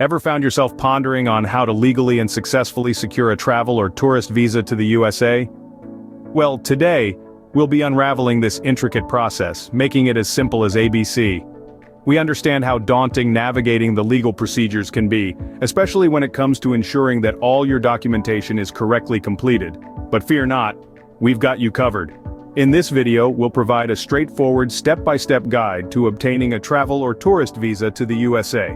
Ever found yourself pondering on how to legally and successfully secure a travel or tourist visa to the USA? Well, today, we'll be unraveling this intricate process, making it as simple as ABC. We understand how daunting navigating the legal procedures can be, especially when it comes to ensuring that all your documentation is correctly completed. But fear not, we've got you covered. In this video, we'll provide a straightforward step-by-step guide to obtaining a travel or tourist visa to the USA.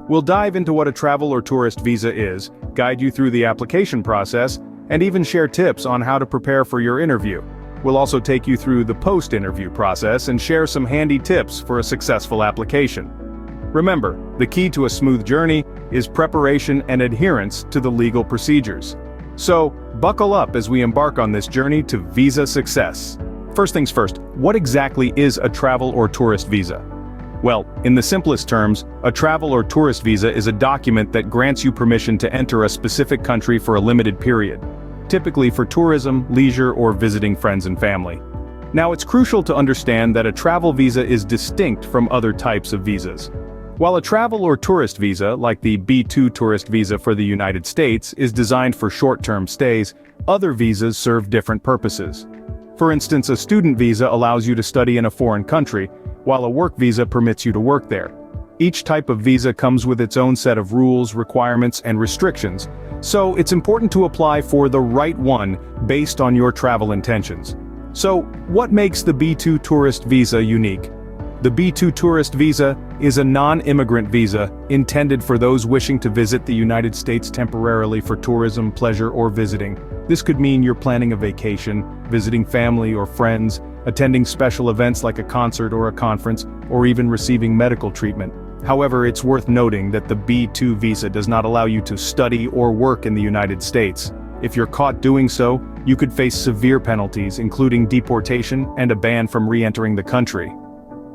We'll dive into what a travel or tourist visa is, guide you through the application process, and even share tips on how to prepare for your interview. We'll also take you through the post-interview process and share some handy tips for a successful application. Remember, the key to a smooth journey is preparation and adherence to the legal procedures. So, buckle up as we embark on this journey to visa success. First things first, what exactly is a travel or tourist visa? Well, in the simplest terms, a travel or tourist visa is a document that grants you permission to enter a specific country for a limited period, typically for tourism, leisure, or visiting friends and family. Now, it's crucial to understand that a travel visa is distinct from other types of visas. While a travel or tourist visa, like the B2 tourist visa for the United States, is designed for short-term stays, other visas serve different purposes. For instance, a student visa allows you to study in a foreign country, while a work visa permits you to work there. Each type of visa comes with its own set of rules, requirements, and restrictions, so it's important to apply for the right one based on your travel intentions. So, what makes the B2 tourist visa unique? The B2 tourist visa is a non-immigrant visa intended for those wishing to visit the United States temporarily for tourism, pleasure, or visiting. This could mean you're planning a vacation, visiting family or friends, attending special events like a concert or a conference, or even receiving medical treatment. However, it's worth noting that the B2 visa does not allow you to study or work in the United States. If you're caught doing so, you could face severe penalties, including deportation and a ban from re-entering the country.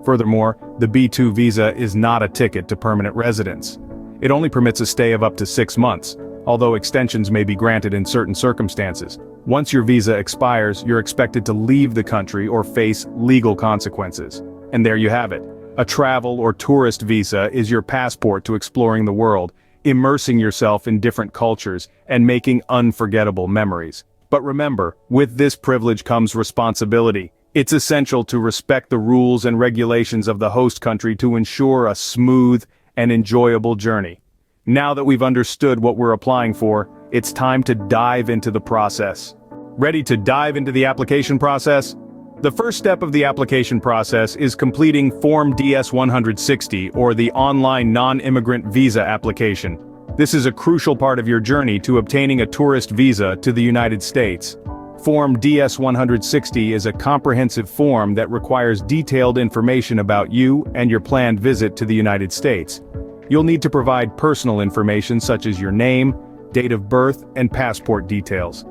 Furthermore, the B2 visa is not a ticket to permanent residence. It only permits a stay of up to 6 months, although extensions may be granted in certain circumstances. Once your visa expires, you're expected to leave the country or face legal consequences. And there you have it. A travel or tourist visa is your passport to exploring the world, immersing yourself in different cultures, and making unforgettable memories. But remember, with this privilege comes responsibility. It's essential to respect the rules and regulations of the host country to ensure a smooth and enjoyable journey. Now that we've understood what we're applying for, it's time to dive into the process. Ready to dive into the application process? The first step of the application process is completing Form DS-160, or the online non-immigrant visa application. This is a crucial part of your journey to obtaining a tourist visa to the United States. Form DS-160 is a comprehensive form that requires detailed information about you and your planned visit to the United States. You'll need to provide personal information such as your name, date of birth, and passport details.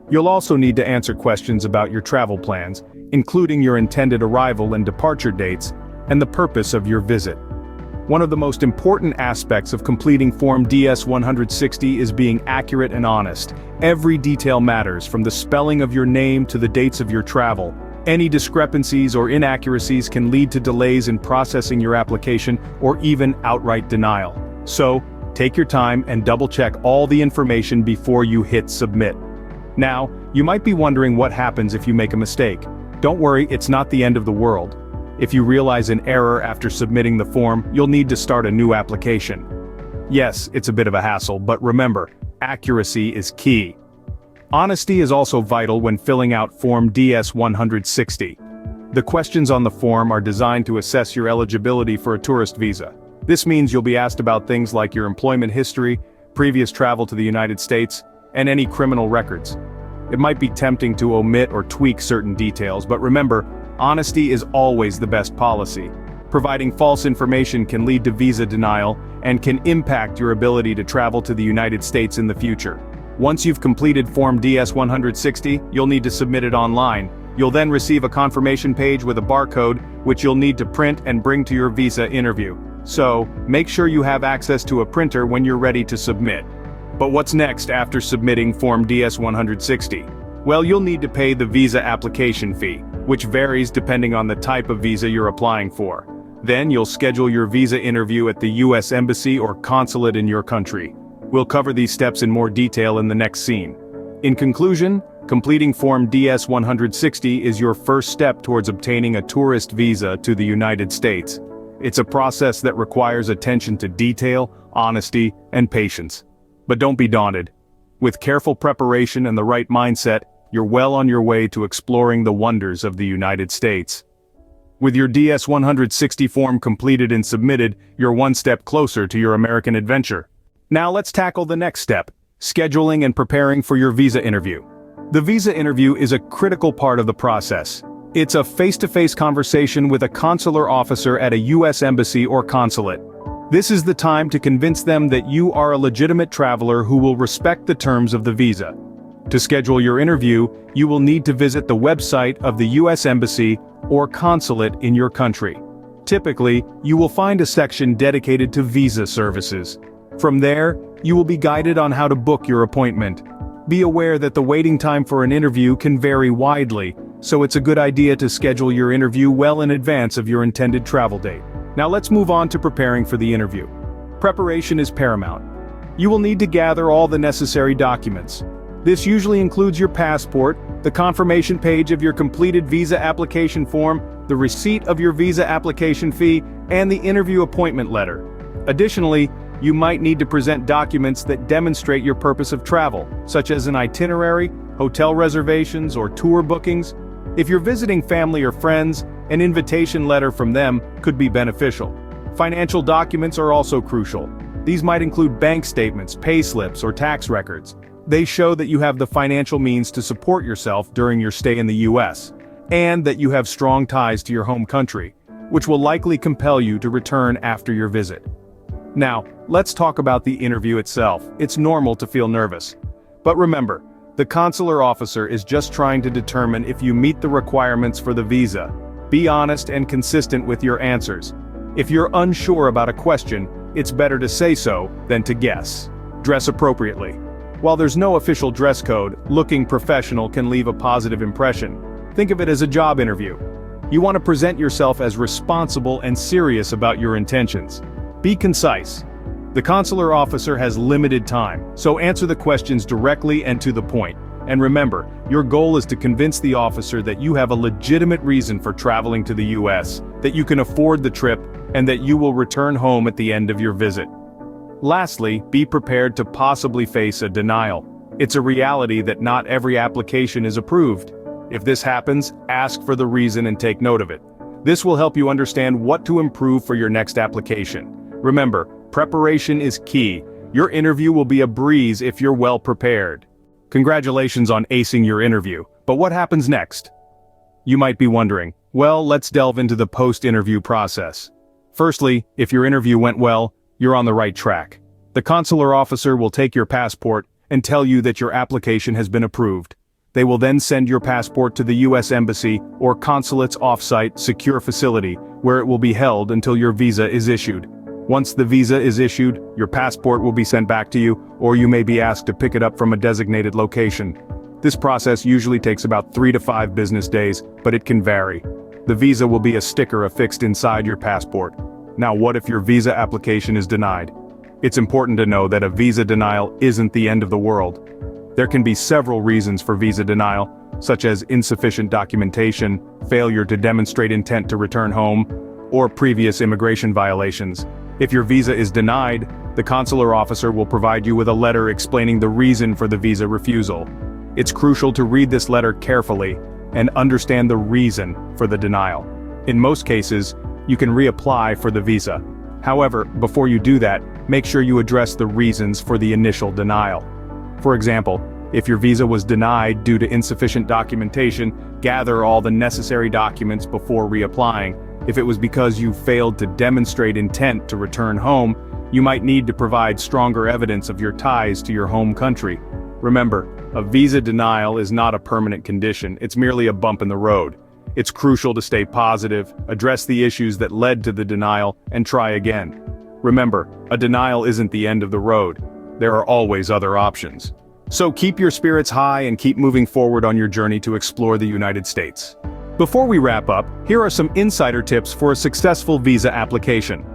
You'll also need to answer questions about your travel plans, including your intended arrival and departure dates, and the purpose of your visit. One of the most important aspects of completing Form DS-160 is being accurate and honest. Every detail matters, from the spelling of your name to the dates of your travel. Any discrepancies or inaccuracies can lead to delays in processing your application or even outright denial. So, take your time and double-check all the information before you hit submit. Now, you might be wondering what happens if you make a mistake. Don't worry, it's not the end of the world. If you realize an error after submitting the form, you'll need to start a new application. Yes, it's a bit of a hassle, but remember, accuracy is key. Honesty is also vital when filling out Form DS-160. The questions on the form are designed to assess your eligibility for a tourist visa. This means you'll be asked about things like your employment history, previous travel to the United States, and any criminal records. It might be tempting to omit or tweak certain details, but remember, honesty is always the best policy. Providing false information can lead to visa denial and can impact your ability to travel to the United States in the future. Once you've completed Form DS-160, you'll need to submit it online. You'll then receive a confirmation page with a barcode, which you'll need to print and bring to your visa interview. So, make sure you have access to a printer when you're ready to submit. But what's next after submitting Form DS-160? Well, you'll need to pay the visa application fee, which varies depending on the type of visa you're applying for. Then you'll schedule your visa interview at the U.S. Embassy or consulate in your country. We'll cover these steps in more detail in the next scene. In conclusion, completing Form DS-160 is your first step towards obtaining a tourist visa to the United States. It's a process that requires attention to detail, honesty, and patience. But don't be daunted. With careful preparation and the right mindset, you're well on your way to exploring the wonders of the United States. With your DS-160 form completed and submitted, you're one step closer to your American adventure. Now let's tackle the next step, scheduling and preparing for your visa interview. The visa interview is a critical part of the process. It's a face-to-face conversation with a consular officer at a U.S. embassy or consulate. This is the time to convince them that you are a legitimate traveler who will respect the terms of the visa. To schedule your interview, you will need to visit the website of the U.S. Embassy or consulate in your country. Typically, you will find a section dedicated to visa services. From there, you will be guided on how to book your appointment. Be aware that the waiting time for an interview can vary widely, so it's a good idea to schedule your interview well in advance of your intended travel date. Now let's move on to preparing for the interview. Preparation is paramount. You will need to gather all the necessary documents. This usually includes your passport, the confirmation page of your completed visa application form, the receipt of your visa application fee, and the interview appointment letter. Additionally, you might need to present documents that demonstrate your purpose of travel, such as an itinerary, hotel reservations, or tour bookings. If you're visiting family or friends, an invitation letter from them could be beneficial. Financial documents are also crucial. These might include bank statements, pay slips, or tax records. They show that you have the financial means to support yourself during your stay in the U.S., and that you have strong ties to your home country, which will likely compel you to return after your visit. Now, let's talk about the interview itself. It's normal to feel nervous. But remember, the consular officer is just trying to determine if you meet the requirements for the visa. Be honest and consistent with your answers. If you're unsure about a question, it's better to say so than to guess. Dress appropriately. While there's no official dress code, looking professional can leave a positive impression. Think of it as a job interview. You want to present yourself as responsible and serious about your intentions. Be concise. The consular officer has limited time, so answer the questions directly and to the point. And remember, your goal is to convince the officer that you have a legitimate reason for traveling to the U.S., that you can afford the trip, and that you will return home at the end of your visit. Lastly, be prepared to possibly face a denial. It's a reality that not every application is approved. If this happens, ask for the reason and take note of it. This will help you understand what to improve for your next application. Remember, preparation is key. Your interview will be a breeze if you're well prepared. Congratulations on acing your interview, but what happens next? You might be wondering. Well, let's delve into the post-interview process. Firstly, if your interview went well, you're on the right track. The consular officer will take your passport and tell you that your application has been approved. They will then send your passport to the U.S. Embassy or consulate's off-site secure facility, where it will be held until your visa is issued. Once the visa is issued, your passport will be sent back to you, or you may be asked to pick it up from a designated location. This process usually takes about 3 to 5 business days, but it can vary. The visa will be a sticker affixed inside your passport. Now, what if your visa application is denied? It's important to know that a visa denial isn't the end of the world. There can be several reasons for visa denial, such as insufficient documentation, failure to demonstrate intent to return home, or previous immigration violations. If your visa is denied, the consular officer will provide you with a letter explaining the reason for the visa refusal. It's crucial to read this letter carefully and understand the reason for the denial. In most cases, you can reapply for the visa. However, before you do that, make sure you address the reasons for the initial denial. For example, if your visa was denied due to insufficient documentation, gather all the necessary documents before reapplying. If it was because you failed to demonstrate intent to return home, you might need to provide stronger evidence of your ties to your home country. Remember, a visa denial is not a permanent condition, it's merely a bump in the road. It's crucial to stay positive, address the issues that led to the denial, and try again. Remember, a denial isn't the end of the road. There are always other options. So keep your spirits high and keep moving forward on your journey to explore the United States. Before we wrap up, here are some insider tips for a successful visa application.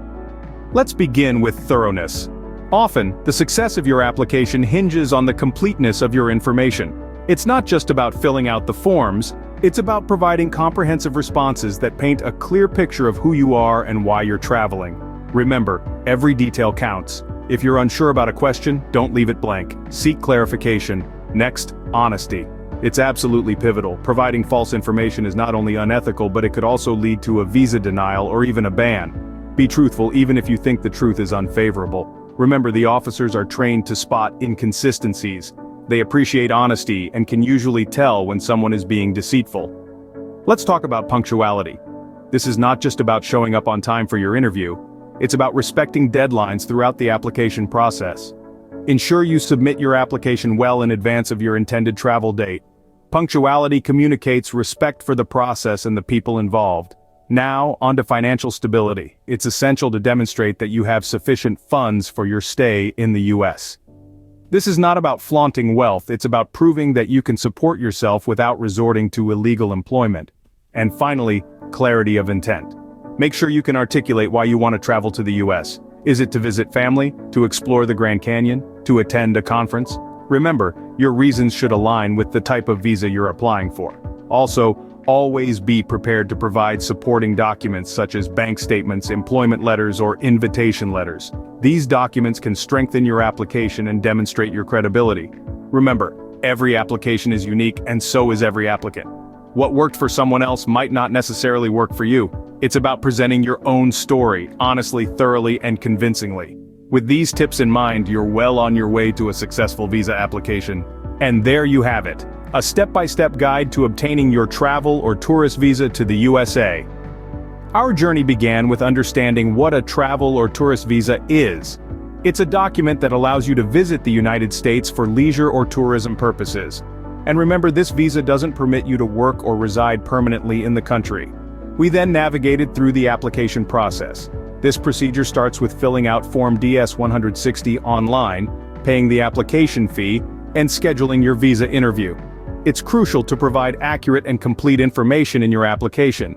Let's begin with thoroughness. Often, the success of your application hinges on the completeness of your information. It's not just about filling out the forms, it's about providing comprehensive responses that paint a clear picture of who you are and why you're traveling. Remember, every detail counts. If you're unsure about a question, don't leave it blank. Seek clarification. Next, honesty. It's absolutely pivotal. Providing false information is not only unethical, but it could also lead to a visa denial or even a ban. Be truthful even if you think the truth is unfavorable. Remember, the officers are trained to spot inconsistencies. They appreciate honesty and can usually tell when someone is being deceitful. Let's talk about punctuality. This is not just about showing up on time for your interview. It's about respecting deadlines throughout the application process. Ensure you submit your application well in advance of your intended travel date. Punctuality communicates respect for the process and the people involved. Now, on to financial stability. It's essential to demonstrate that you have sufficient funds for your stay in the US. This is not about flaunting wealth, it's about proving that you can support yourself without resorting to illegal employment. And finally, clarity of intent. Make sure you can articulate why you want to travel to the US. Is it to visit family, to explore the Grand Canyon, to attend a conference? Remember, your reasons should align with the type of visa you're applying for. Also, always be prepared to provide supporting documents such as bank statements, employment letters, or invitation letters. These documents can strengthen your application and demonstrate your credibility. Remember, every application is unique and so is every applicant. What worked for someone else might not necessarily work for you. It's about presenting your own story, honestly, thoroughly, and convincingly. With these tips in mind, you're well on your way to a successful visa application. And there you have it, a step-by-step guide to obtaining your travel or tourist visa to the USA. Our journey began with understanding what a travel or tourist visa is. It's a document that allows you to visit the United States for leisure or tourism purposes. And remember, this visa doesn't permit you to work or reside permanently in the country. We then navigated through the application process. This procedure starts with filling out Form DS-160 online, paying the application fee, and scheduling your visa interview. It's crucial to provide accurate and complete information in your application.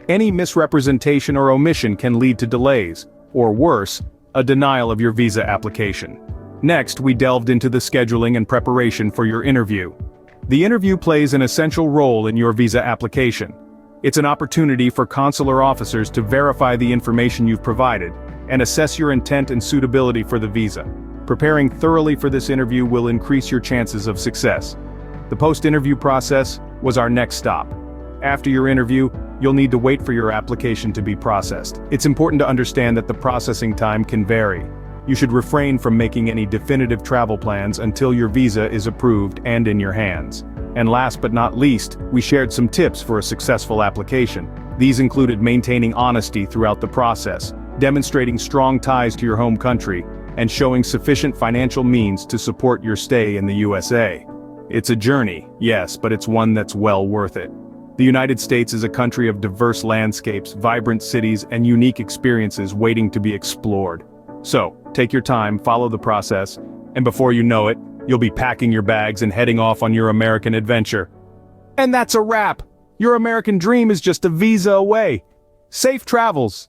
Any misrepresentation or omission can lead to delays, or worse, a denial of your visa application. Next, we delved into the scheduling and preparation for your interview. The interview plays an essential role in your visa application. It's an opportunity for consular officers to verify the information you've provided and assess your intent and suitability for the visa. Preparing thoroughly for this interview will increase your chances of success. The post-interview process was our next stop. After your interview, you'll need to wait for your application to be processed. It's important to understand that the processing time can vary. You should refrain from making any definitive travel plans until your visa is approved and in your hands. And last but not least, we shared some tips for a successful application. These included maintaining honesty throughout the process, demonstrating strong ties to your home country, and showing sufficient financial means to support your stay in the USA. It's a journey, yes, but it's one that's well worth it. The United States is a country of diverse landscapes, vibrant cities, and unique experiences waiting to be explored. So, take your time, follow the process, and before you know it, you'll be packing your bags and heading off on your American adventure. And that's a wrap! Your American dream is just a visa away. Safe travels!